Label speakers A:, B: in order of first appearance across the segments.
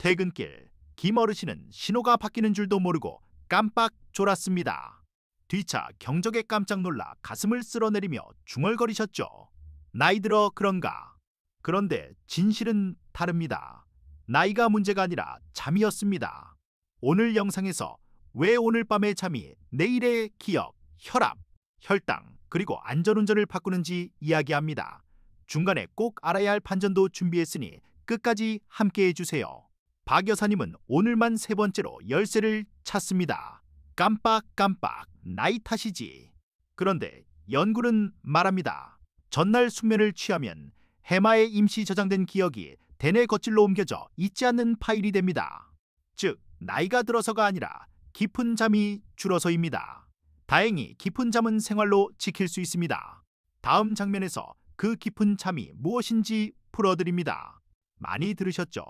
A: 퇴근길 김어르신은 신호가 바뀌는 줄도 모르고 깜빡 졸았습니다. 뒤차 경적에 깜짝 놀라 가슴을 쓸어내리며 중얼거리셨죠. 나이 들어 그런가? 그런데 진실은 다릅니다. 나이가 문제가 아니라 잠이었습니다. 오늘 영상에서 왜 오늘 밤의 잠이 내일의 기억, 혈압, 혈당, 그리고 안전운전을 바꾸는지 이야기합니다. 중간에 꼭 알아야 할 판전도 준비했으니 끝까지 함께해 주세요. 박 여사님은 오늘만 세 번째로 열쇠를 찾습니다. 깜빡깜빡 나이 탓이지. 그런데 연구는 말합니다. 전날 숙면을 취하면 해마에 임시 저장된 기억이 대뇌 겉질로 옮겨져 잊지 않는 파일이 됩니다. 즉 나이가 들어서가 아니라 깊은 잠이 줄어서입니다. 다행히 깊은 잠은 생활로 지킬 수 있습니다. 다음 장면에서 그 깊은 잠이 무엇인지 풀어드립니다. 많이 들으셨죠?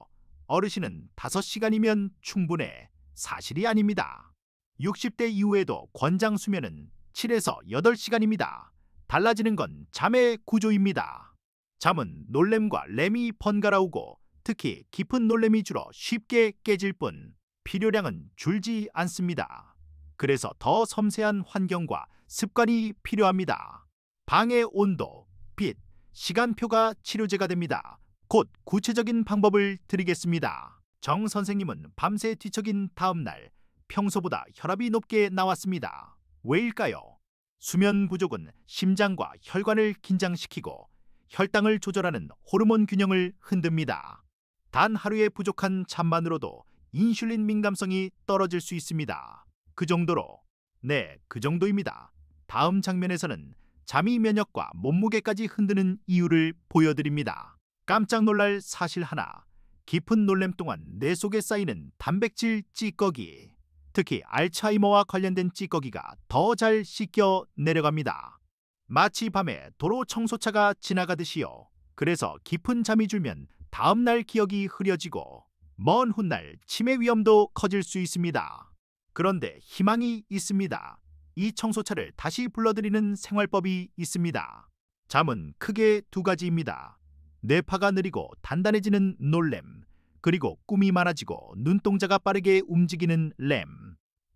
A: 어르신은 5시간이면 충분해. 사실이 아닙니다. 60대 이후에도 권장 수면은 7에서 8시간입니다. 달라지는 건 잠의 구조입니다. 잠은 놀램과 램이 번갈아 오고 특히 깊은 놀램이 줄어 쉽게 깨질 뿐 필요량은 줄지 않습니다. 그래서 더 섬세한 환경과 습관이 필요합니다. 방의 온도, 빛, 시간표가 치료제가 됩니다. 곧 구체적인 방법을 드리겠습니다. 정 선생님은 밤새 뒤척인 다음 날 평소보다 혈압이 높게 나왔습니다. 왜일까요? 수면 부족은 심장과 혈관을 긴장시키고 혈당을 조절하는 호르몬 균형을 흔듭니다. 단 하루의 부족한 잠만으로도 인슐린 민감성이 떨어질 수 있습니다. 그 정도로? 네, 그 정도입니다. 다음 장면에서는 잠이 면역과 몸무게까지 흔드는 이유를 보여드립니다. 깜짝 놀랄 사실 하나. 깊은 놀램 동안 뇌 속에 쌓이는 단백질 찌꺼기, 특히 알츠하이머와 관련된 찌꺼기가 더 잘 씻겨 내려갑니다. 마치 밤에 도로 청소차가 지나가듯이요. 그래서 깊은 잠이 줄면 다음날 기억이 흐려지고 먼 훗날 치매 위험도 커질 수 있습니다. 그런데 희망이 있습니다. 이 청소차를 다시 불러들이는 생활법이 있습니다. 잠은 크게 두 가지입니다. 뇌파가 느리고 단단해지는 놀램, 그리고 꿈이 많아지고 눈동자가 빠르게 움직이는 램.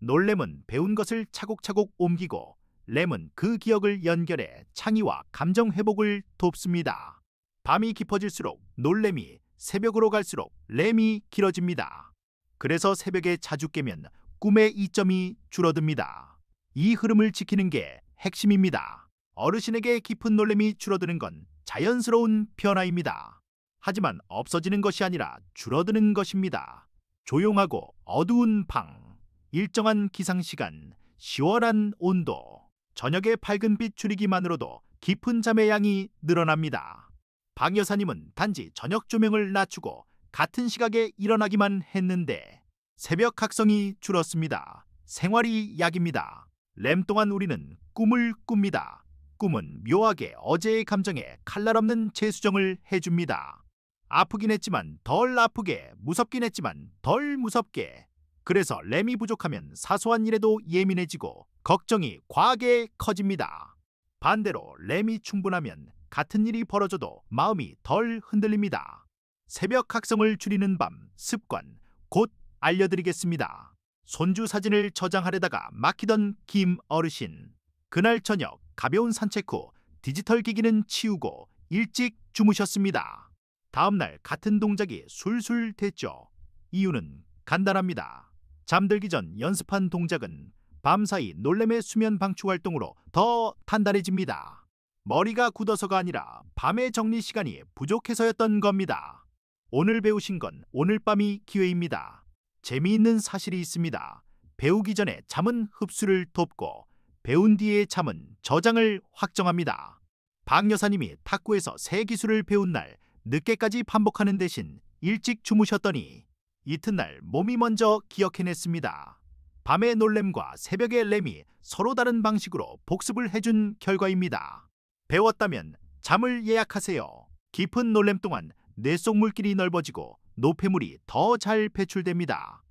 A: 놀램은 배운 것을 차곡차곡 옮기고 램은 그 기억을 연결해 창의와 감정 회복을 돕습니다. 밤이 깊어질수록 놀램이, 새벽으로 갈수록 램이 길어집니다. 그래서 새벽에 자주 깨면 꿈의 이점이 줄어듭니다. 이 흐름을 지키는 게 핵심입니다. 어르신에게 깊은 놀램이 줄어드는 건 자연스러운 변화입니다. 하지만 없어지는 것이 아니라 줄어드는 것입니다. 조용하고 어두운 방, 일정한 기상시간, 시원한 온도, 저녁에 밝은 빛 줄이기만으로도 깊은 잠의 양이 늘어납니다. 박 여사님은 단지 저녁 조명을 낮추고 같은 시각에 일어나기만 했는데 새벽 각성이 줄었습니다. 생활이 약입니다. 램 동안 우리는 꿈을 꿉니다. 꿈은 묘하게 어제의 감정에 칼날 없는 재수정을 해줍니다. 아프긴 했지만 덜 아프게, 무섭긴 했지만 덜 무섭게. 그래서 램이 부족하면 사소한 일에도 예민해지고 걱정이 과하게 커집니다. 반대로 램이 충분하면 같은 일이 벌어져도 마음이 덜 흔들립니다. 새벽 각성을 줄이는 밤 습관 곧 알려드리겠습니다. 손주 사진을 저장하려다가 막히던 김 어르신. 그날 저녁 가벼운 산책 후 디지털 기기는 치우고 일찍 주무셨습니다. 다음날 같은 동작이 술술 됐죠. 이유는 간단합니다. 잠들기 전 연습한 동작은 밤사이 놀램의 수면 방출 활동으로 더 단단해집니다. 머리가 굳어서가 아니라 밤의 정리 시간이 부족해서였던 겁니다. 오늘 배우신 건 오늘 밤이 기회입니다. 재미있는 사실이 있습니다. 배우기 전에 잠은 흡수를 돕고 배운 뒤의 잠은 저장을 확정합니다. 박 여사님이 탁구에서 새 기술을 배운 날 늦게까지 반복하는 대신 일찍 주무셨더니 이튿날 몸이 먼저 기억해냈습니다. 밤의 놀램과 새벽의 램이 서로 다른 방식으로 복습을 해준 결과입니다. 배웠다면 잠을 예약하세요. 깊은 놀램 동안 뇌 속 물길이 넓어지고 노폐물이 더 잘 배출됩니다.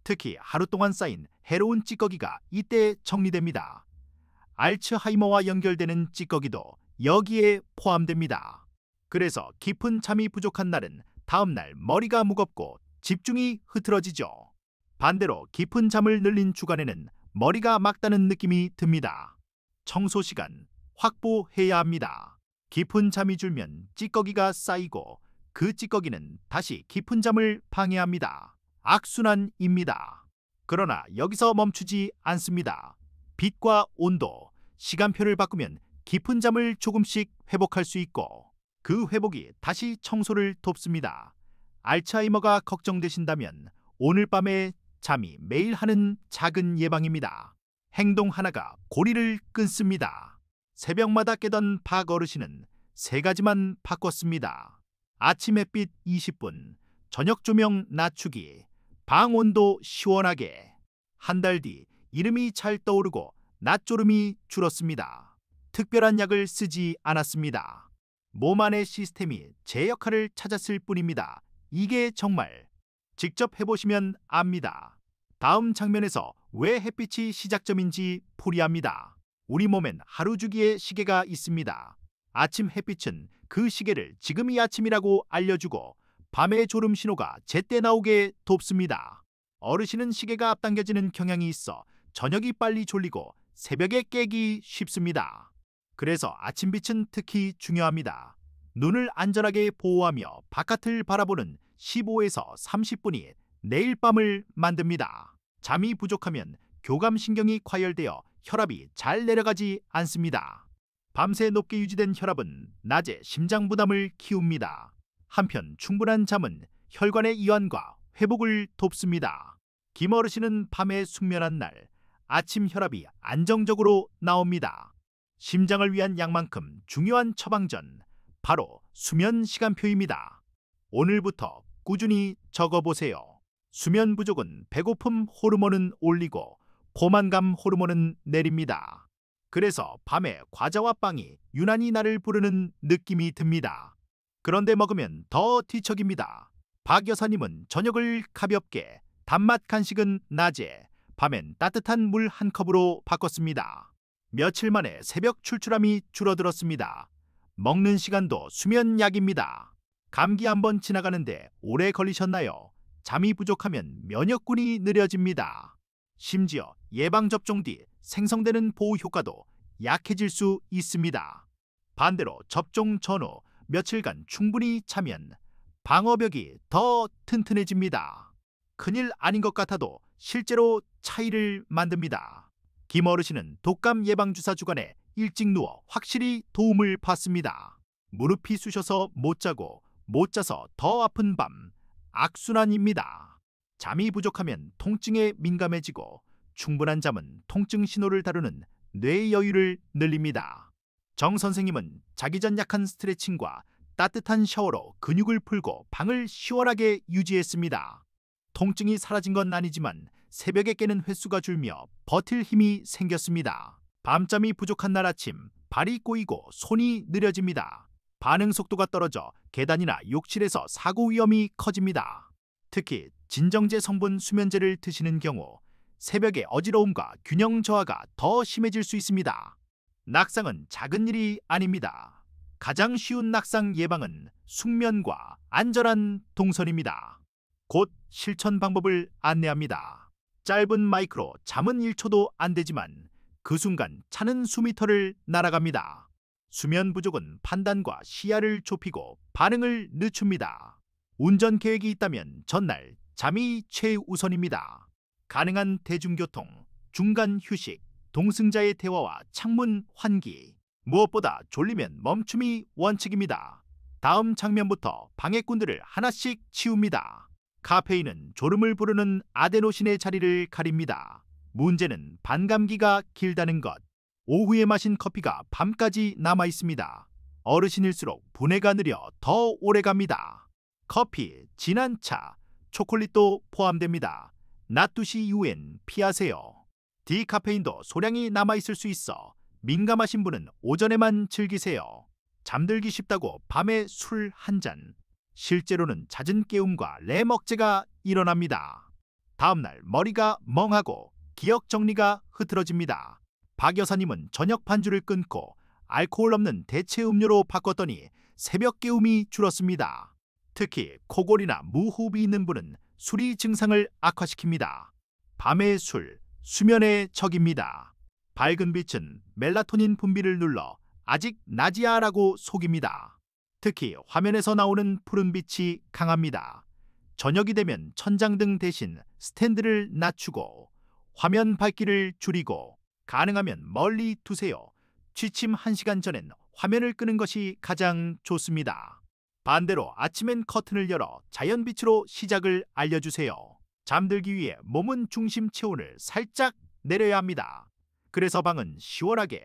A: 특히 하루 동안 쌓인 해로운 찌꺼기가 이때 정리됩니다. 알츠하이머와 연결되는 찌꺼기도 여기에 포함됩니다. 그래서 깊은 잠이 부족한 날은 다음날 머리가 무겁고 집중이 흐트러지죠. 반대로 깊은 잠을 늘린 주간에는 머리가 막다는 느낌이 듭니다. 청소 시간 확보해야 합니다. 깊은 잠이 줄면 찌꺼기가 쌓이고 그 찌꺼기는 다시 깊은 잠을 방해합니다. 악순환입니다. 그러나 여기서 멈추지 않습니다. 빛과 온도, 시간표를 바꾸면 깊은 잠을 조금씩 회복할 수 있고 그 회복이 다시 청소를 돕습니다. 알츠하이머가 걱정되신다면 오늘 밤에 잠이 매일 하는 작은 예방입니다. 행동 하나가 고리를 끊습니다. 새벽마다 깨던 박 어르신은 3가지만 바꿨습니다. 아침 햇빛 20분, 저녁 조명 낮추기, 방 온도 시원하게. 한 달 뒤 이름이 잘 떠오르고 낮졸음이 줄었습니다. 특별한 약을 쓰지 않았습니다. 몸 안의 시스템이 제 역할을 찾았을 뿐입니다. 이게 정말 직접 해보시면 압니다. 다음 장면에서 왜 햇빛이 시작점인지 풀이합니다. 우리 몸엔 하루 주기의 시계가 있습니다. 아침 햇빛은 그 시계를 지금이 아침이라고 알려주고 밤의 졸음 신호가 제때 나오게 돕습니다. 어르신은 시계가 앞당겨지는 경향이 있어 저녁이 빨리 졸리고 새벽에 깨기 쉽습니다. 그래서 아침빛은 특히 중요합니다. 눈을 안전하게 보호하며 바깥을 바라보는 15에서 30분이 내일 밤을 만듭니다. 잠이 부족하면 교감신경이 과열되어 혈압이 잘 내려가지 않습니다. 밤새 높게 유지된 혈압은 낮에 심장 부담을 키웁니다. 한편 충분한 잠은 혈관의 이완과 회복을 돕습니다. 김 어르신은 밤에 숙면한 날 아침 혈압이 안정적으로 나옵니다. 심장을 위한 약만큼 중요한 처방전, 바로 수면 시간표입니다. 오늘부터 꾸준히 적어보세요. 수면 부족은 배고픔 호르몬은 올리고 포만감 호르몬은 내립니다. 그래서 밤에 과자와 빵이 유난히 나를 부르는 느낌이 듭니다. 그런데 먹으면 더 뒤척입니다. 박 여사님은 저녁을 가볍게, 단맛 간식은 낮에, 밤엔 따뜻한 물 한 컵으로 바꿨습니다. 며칠 만에 새벽 출출함이 줄어들었습니다. 먹는 시간도 수면약입니다. 감기 한번 지나가는데 오래 걸리셨나요? 잠이 부족하면 면역군이 느려집니다. 심지어 예방접종 뒤 생성되는 보호 효과도 약해질 수 있습니다. 반대로 접종 전후 며칠간 충분히 자면 방어벽이 더 튼튼해집니다. 큰일 아닌 것 같아도 실제로 차이를 만듭니다. 김 어르신은 독감 예방주사 주간에 일찍 누워 확실히 도움을 받습니다. 무릎이 쑤셔서 못 자고 못 자서 더 아픈 밤, 악순환입니다. 잠이 부족하면 통증에 민감해지고 충분한 잠은 통증 신호를 다루는 뇌의 여유를 늘립니다. 정 선생님은 자기 전 약한 스트레칭과 따뜻한 샤워로 근육을 풀고 방을 시원하게 유지했습니다. 통증이 사라진 건 아니지만 새벽에 깨는 횟수가 줄며 버틸 힘이 생겼습니다. 밤잠이 부족한 날 아침, 발이 꼬이고 손이 느려집니다. 반응 속도가 떨어져 계단이나 욕실에서 사고 위험이 커집니다. 특히 진정제 성분 수면제를 드시는 경우 새벽의 어지러움과 균형 저하가 더 심해질 수 있습니다. 낙상은 작은 일이 아닙니다. 가장 쉬운 낙상 예방은 숙면과 안전한 동선입니다. 곧 실천 방법을 안내합니다. 짧은 마이크로 잠은 1초도 안 되지만 그 순간 차는 수미터를 날아갑니다. 수면 부족은 판단과 시야를 좁히고 반응을 늦춥니다. 운전 계획이 있다면 전날 잠이 최우선입니다. 가능한 대중교통, 중간 휴식, 동승자의 대화와 창문 환기. 무엇보다 졸리면 멈춤이 원칙입니다. 다음 장면부터 방해꾼들을 하나씩 치웁니다. 카페인은 졸음을 부르는 아데노신의 자리를 가립니다. 문제는 반감기가 길다는 것. 오후에 마신 커피가 밤까지 남아 있습니다. 어르신일수록 분해가 느려 더 오래 갑니다. 커피, 진한 차, 초콜릿도 포함됩니다. 낮 2시 이후엔 피하세요. 디카페인도 소량이 남아있을 수 있어 민감하신 분은 오전에만 즐기세요. 잠들기 쉽다고 밤에 술 한 잔. 실제로는 잦은 깨움과 렘 억제가 일어납니다. 다음날 머리가 멍하고 기억 정리가 흐트러집니다. 박 여사님은 저녁 반주를 끊고 알코올 없는 대체 음료로 바꿨더니 새벽 깨움이 줄었습니다. 특히 코골이나 무호흡이 있는 분은 술이 증상을 악화시킵니다. 밤의 술, 수면의 적입니다. 밝은 빛은 멜라토닌 분비를 눌러 아직 낮이야라고 속입니다. 특히 화면에서 나오는 푸른 빛이 강합니다. 저녁이 되면 천장등 대신 스탠드를 낮추고 화면 밝기를 줄이고 가능하면 멀리 두세요. 취침 1시간 전엔 화면을 끄는 것이 가장 좋습니다. 반대로 아침엔 커튼을 열어 자연빛으로 시작을 알려주세요. 잠들기 위해 몸은 중심 체온을 살짝 내려야 합니다. 그래서 방은 시원하게,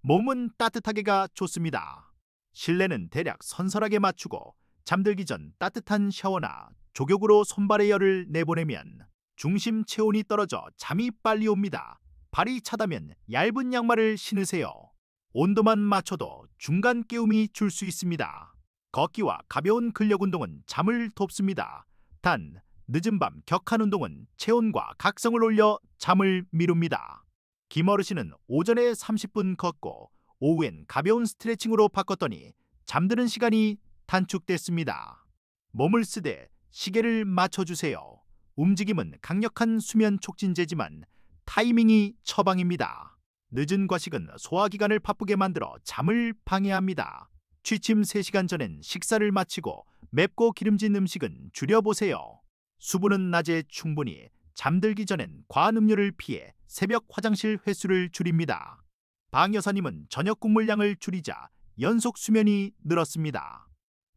A: 몸은 따뜻하게가 좋습니다. 실내는 대략 선선하게 맞추고 잠들기 전 따뜻한 샤워나 족욕으로 손발의 열을 내보내면 중심 체온이 떨어져 잠이 빨리 옵니다. 발이 차다면 얇은 양말을 신으세요. 온도만 맞춰도 중간 깨움이 줄 수 있습니다. 걷기와 가벼운 근력 운동은 잠을 돕습니다. 단, 늦은 밤 격한 운동은 체온과 각성을 올려 잠을 미룹니다. 김어르신은 오전에 30분 걷고 오후엔 가벼운 스트레칭으로 바꿨더니 잠드는 시간이 단축됐습니다. 몸을 쓰되 시계를 맞춰주세요. 움직임은 강력한 수면 촉진제지만 타이밍이 처방입니다. 늦은 과식은 소화기관을 바쁘게 만들어 잠을 방해합니다. 취침 3시간 전엔 식사를 마치고 맵고 기름진 음식은 줄여보세요. 수분은 낮에 충분히, 잠들기 전엔 과한 음료를 피해 새벽 화장실 횟수를 줄입니다. 방 여사님은 저녁 국물량을 줄이자 연속 수면이 늘었습니다.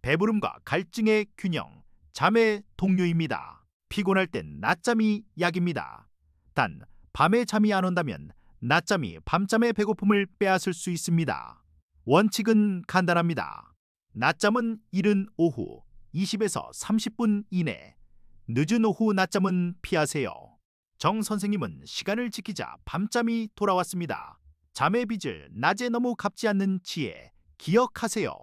A: 배부름과 갈증의 균형, 잠의 동료입니다. 피곤할 땐 낮잠이 약입니다. 단, 밤에 잠이 안 온다면 낮잠이 밤잠의 배고픔을 빼앗을 수 있습니다. 원칙은 간단합니다. 낮잠은 이른 오후 20에서 30분 이내, 늦은 오후 낮잠은 피하세요. 정 선생님은 시간을 지키자 밤잠이 돌아왔습니다. 잠의 빚을 낮에 너무 갚지 않는 지혜 기억하세요.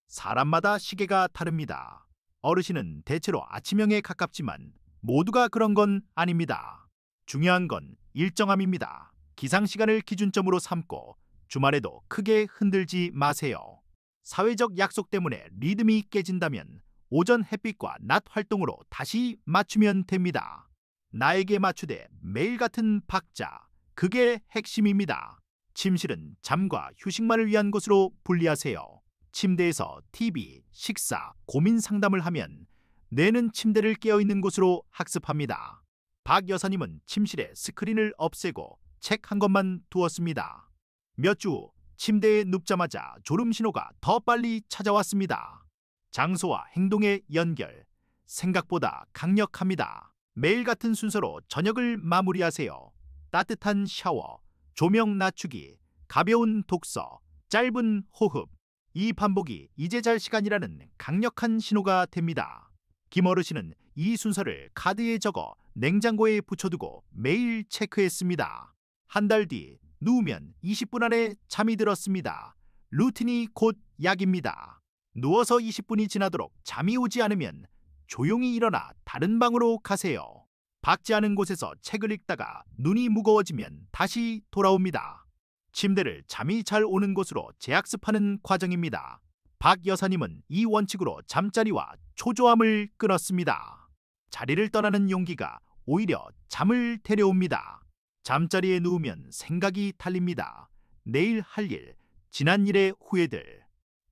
A: 사람마다 시계가 다릅니다. 어르신은 대체로 아침형에 가깝지만 모두가 그런 건 아닙니다. 중요한 건 일정함입니다. 기상시간을 기준점으로 삼고 주말에도 크게 흔들지 마세요. 사회적 약속 때문에 리듬이 깨진다면 오전 햇빛과 낮 활동으로 다시 맞추면 됩니다. 나에게 맞추되 매일 같은 박자, 그게 핵심입니다. 침실은 잠과 휴식만을 위한 곳으로 분리하세요. 침대에서 TV, 식사, 고민 상담을 하면 뇌는 침대를 깨어있는 곳으로 학습합니다. 박 여사님은 침실에 스크린을 없애고 책 한 권만 두었습니다. 몇 주 후 침대에 눕자마자 졸음 신호가 더 빨리 찾아왔습니다. 장소와 행동의 연결, 생각보다 강력합니다. 매일 같은 순서로 저녁을 마무리하세요. 따뜻한 샤워, 조명 낮추기, 가벼운 독서, 짧은 호흡. 이 반복이 이제 잘 시간이라는 강력한 신호가 됩니다. 김어르신은 이 순서를 카드에 적어 냉장고에 붙여두고 매일 체크했습니다. 한 달 뒤 누우면 20분 안에 잠이 들었습니다. 루틴이 곧 약입니다. 누워서 20분이 지나도록 잠이 오지 않으면 조용히 일어나 다른 방으로 가세요. 박지 않은 곳에서 책을 읽다가 눈이 무거워지면 다시 돌아옵니다. 침대를 잠이 잘 오는 곳으로 재학습하는 과정입니다. 박 여사님은 이 원칙으로 잠자리와 초조함을 끊었습니다. 자리를 떠나는 용기가 오히려 잠을 데려옵니다. 잠자리에 누우면 생각이 달립니다. 내일 할 일, 지난 일의 후회들.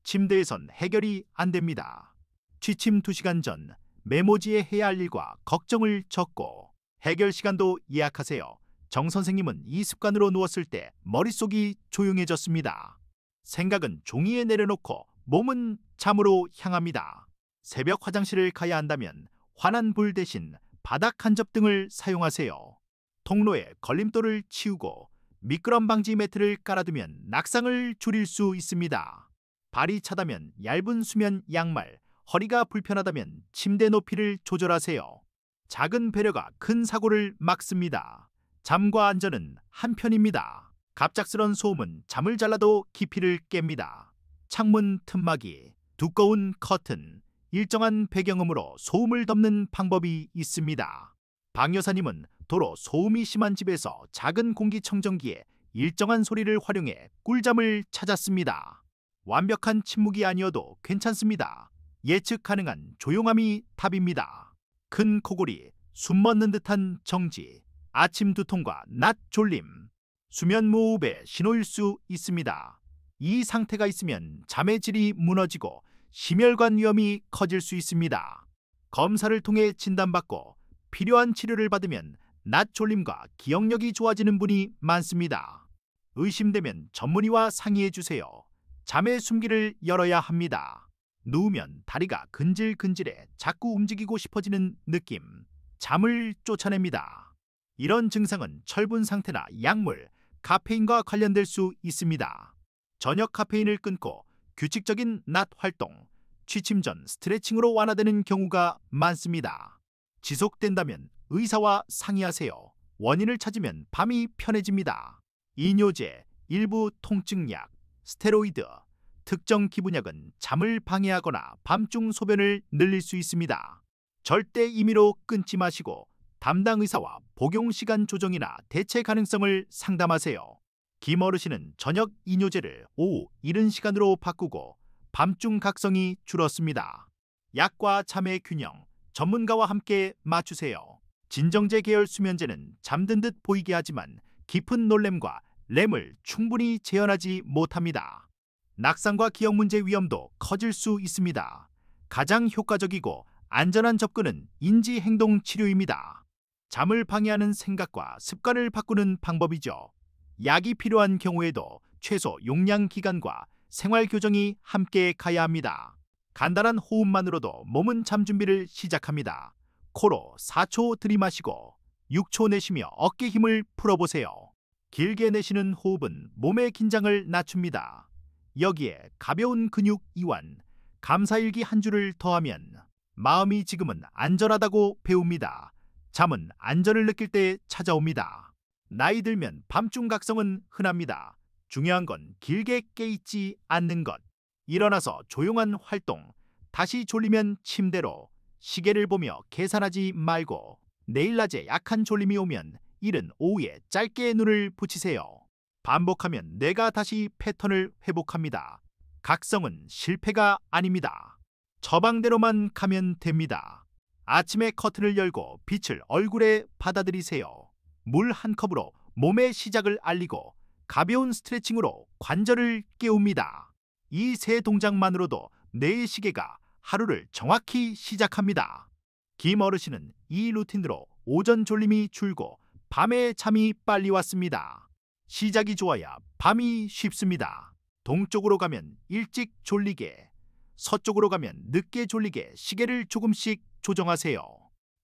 A: 침대에선 해결이 안 됩니다. 취침 2시간 전 메모지에 해야 할 일과 걱정을 적고 해결 시간도 예약하세요. 정 선생님은 이 습관으로 누웠을 때 머릿속이 조용해졌습니다. 생각은 종이에 내려놓고 몸은 잠으로 향합니다. 새벽 화장실을 가야 한다면 환한 불 대신 바닥 간접 등을 사용하세요. 통로에 걸림돌을 치우고 미끄럼 방지 매트를 깔아두면 낙상을 줄일 수 있습니다. 발이 차다면 얇은 수면 양말, 허리가 불편하다면 침대 높이를 조절하세요. 작은 배려가 큰 사고를 막습니다. 잠과 안전은 한편입니다. 갑작스런 소음은 잠을 잘라도 깊이를 깹니다. 창문 틈막이, 두꺼운 커튼, 일정한 배경음으로 소음을 덮는 방법이 있습니다. 박 여사님은 도로 소음이 심한 집에서 작은 공기청정기에 일정한 소리를 활용해 꿀잠을 찾았습니다. 완벽한 침묵이 아니어도 괜찮습니다. 예측 가능한 조용함이 답입니다. 큰 코골이, 숨 멎는 듯한 정지, 아침 두통과 낮 졸림, 수면 무호흡의 신호일 수 있습니다. 이 상태가 있으면 잠의 질이 무너지고 심혈관 위험이 커질 수 있습니다. 검사를 통해 진단받고 필요한 치료를 받으면 낮 졸림과 기억력이 좋아지는 분이 많습니다. 의심되면 전문의와 상의해 주세요. 잠의 숨기를 열어야 합니다. 누우면 다리가 근질근질해 자꾸 움직이고 싶어지는 느낌, 잠을 쫓아냅니다. 이런 증상은 철분 상태나 약물, 카페인과 관련될 수 있습니다. 저녁 카페인을 끊고 규칙적인 낮 활동, 취침 전 스트레칭으로 완화되는 경우가 많습니다. 지속된다면 의사와 상의하세요. 원인을 찾으면 밤이 편해집니다. 이뇨제, 일부 통증약, 스테로이드, 특정 기분약은 잠을 방해하거나 밤중 소변을 늘릴 수 있습니다. 절대 임의로 끊지 마시고 담당 의사와 복용 시간 조정이나 대체 가능성을 상담하세요. 김어르신은 저녁 이뇨제를 오후 이른 시간으로 바꾸고 밤중 각성이 줄었습니다. 약과 잠의 균형, 전문가와 함께 맞추세요. 진정제 계열 수면제는 잠든 듯 보이게 하지만 깊은 놀램과 렘을 충분히 재현하지 못합니다. 낙상과 기억 문제 위험도 커질 수 있습니다. 가장 효과적이고 안전한 접근은 인지행동 치료입니다. 잠을 방해하는 생각과 습관을 바꾸는 방법이죠. 약이 필요한 경우에도 최소 용량 기간과 생활 교정이 함께 가야 합니다. 간단한 호흡만으로도 몸은 잠 준비를 시작합니다. 코로 4초 들이마시고 6초 내쉬며 어깨 힘을 풀어보세요. 길게 내쉬는 호흡은 몸의 긴장을 낮춥니다. 여기에 가벼운 근육 이완, 감사일기 한 줄을 더하면 마음이 지금은 안전하다고 배웁니다. 잠은 안전을 느낄 때 찾아옵니다. 나이 들면 밤중 각성은 흔합니다. 중요한 건 길게 깨있지 않는 것. 일어나서 조용한 활동, 다시 졸리면 침대로, 시계를 보며 계산하지 말고 내일 낮에 약한 졸림이 오면 이른 오후에 짧게 눈을 붙이세요. 반복하면 뇌가 다시 패턴을 회복합니다. 각성은 실패가 아닙니다. 처방대로만 가면 됩니다. 아침에 커튼을 열고 빛을 얼굴에 받아들이세요. 물 한 컵으로 몸의 시작을 알리고 가벼운 스트레칭으로 관절을 깨웁니다. 이 세 동작만으로도 뇌의 시계가 하루를 정확히 시작합니다. 김 어르신은 이 루틴으로 오전 졸림이 줄고 밤에 잠이 빨리 왔습니다. 시작이 좋아야 밤이 쉽습니다. 동쪽으로 가면 일찍 졸리게, 서쪽으로 가면 늦게 졸리게 시계를 조금씩 조정하세요.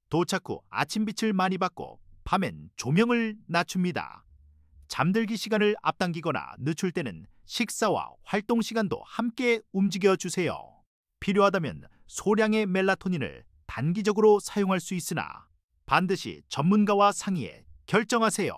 A: 도착 후 아침빛을 많이 받고 밤엔 조명을 낮춥니다. 잠들기 시간을 앞당기거나 늦출 때는 식사와 활동 시간도 함께 움직여주세요. 필요하다면 소량의 멜라토닌을 단기적으로 사용할 수 있으나 반드시 전문가와 상의해 결정하세요.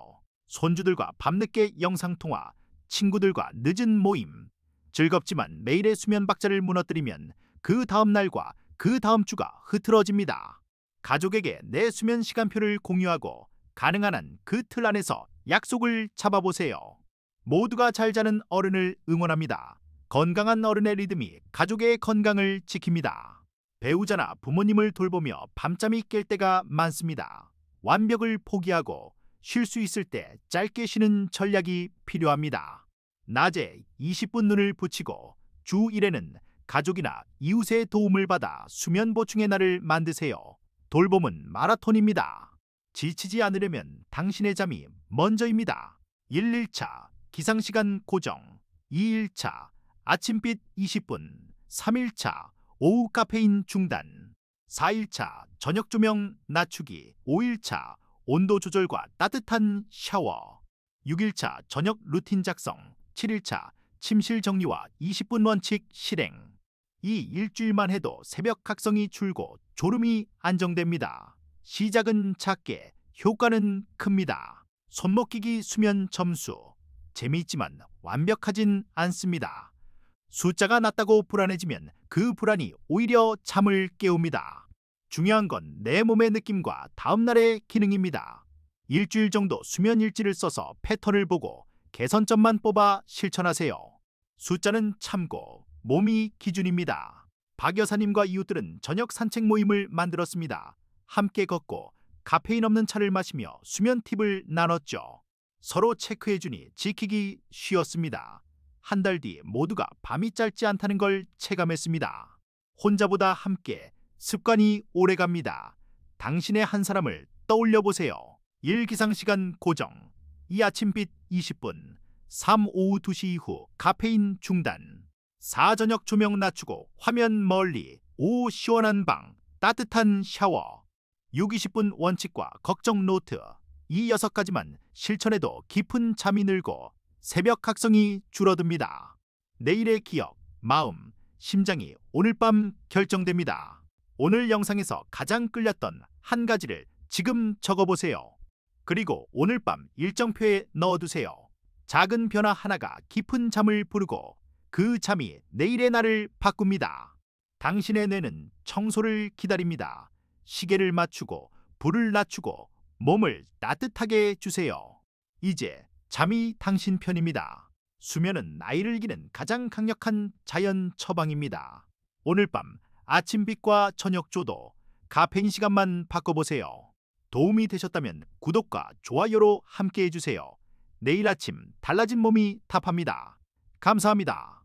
A: 손주들과 밤늦게 영상통화, 친구들과 늦은 모임, 즐겁지만 매일의 수면 박자를 무너뜨리면 그 다음 날과 그 다음 주가 흐트러집니다. 가족에게 내 수면 시간표를 공유하고 가능한 한 그 틀 안에서 약속을 잡아보세요. 모두가 잘 자는 어른을 응원합니다. 건강한 어른의 리듬이 가족의 건강을 지킵니다. 배우자나 부모님을 돌보며 밤잠이 깰 때가 많습니다. 완벽을 포기하고 쉴 수 있을 때 짧게 쉬는 전략이 필요합니다. 낮에 20분 눈을 붙이고 주 1회는 가족이나 이웃의 도움을 받아 수면 보충의 날을 만드세요. 돌봄은 마라톤입니다. 지치지 않으려면 당신의 잠이 먼저입니다. 1일차 기상시간 고정, 2일차 아침빛 20분, 3일차 오후 카페인 중단, 4일차 저녁 조명 낮추기, 5일차 온도 조절과 따뜻한 샤워, 6일차 저녁 루틴 작성, 7일차 침실 정리와 20분 원칙 실행. 이 일주일만 해도 새벽 각성이 줄고 졸음이 안정됩니다. 시작은 작게, 효과는 큽니다. 손목기기 수면 점수. 재미있지만 완벽하진 않습니다. 숫자가 낮다고 불안해지면 그 불안이 오히려 잠을 깨웁니다. 중요한 건 내 몸의 느낌과 다음날의 기능입니다. 일주일 정도 수면 일지를 써서 패턴을 보고 개선점만 뽑아 실천하세요. 숫자는 참고, 몸이 기준입니다. 박 여사님과 이웃들은 저녁 산책 모임을 만들었습니다. 함께 걷고 카페인 없는 차를 마시며 수면 팁을 나눴죠. 서로 체크해주니 지키기 쉬웠습니다. 한 달 뒤 모두가 밤이 짧지 않다는 걸 체감했습니다. 혼자보다 함께 습관이 오래갑니다. 당신의 한 사람을 떠올려 보세요. 1. 기상시간 고정. 2. 아침빛 20분. 3. 오후 2시 이후 카페인 중단. 4. 저녁 조명 낮추고 화면 멀리. 5. 시원한 방, 따뜻한 샤워. 6. 20분 원칙과 걱정 노트. 이 6가지만 실천해도 깊은 잠이 늘고 새벽 각성이 줄어듭니다. 내일의 기억, 마음, 심장이 오늘 밤 결정됩니다. 오늘 영상에서 가장 끌렸던 한 가지를 지금 적어보세요. 그리고 오늘 밤 일정표에 넣어두세요. 작은 변화 하나가 깊은 잠을 부르고 그 잠이 내일의 날을 바꿉니다. 당신의 뇌는 청소를 기다립니다. 시계를 맞추고 불을 낮추고 몸을 따뜻하게 해주세요. 이제 잠이 당신 편입니다. 수면은 나이를 이기는 가장 강력한 자연 처방입니다. 오늘 밤 아침빛과 저녁조도 카페인 시간만 바꿔보세요. 도움이 되셨다면 구독과 좋아요로 함께 해주세요. 내일 아침 달라진 몸이 답합니다. 감사합니다.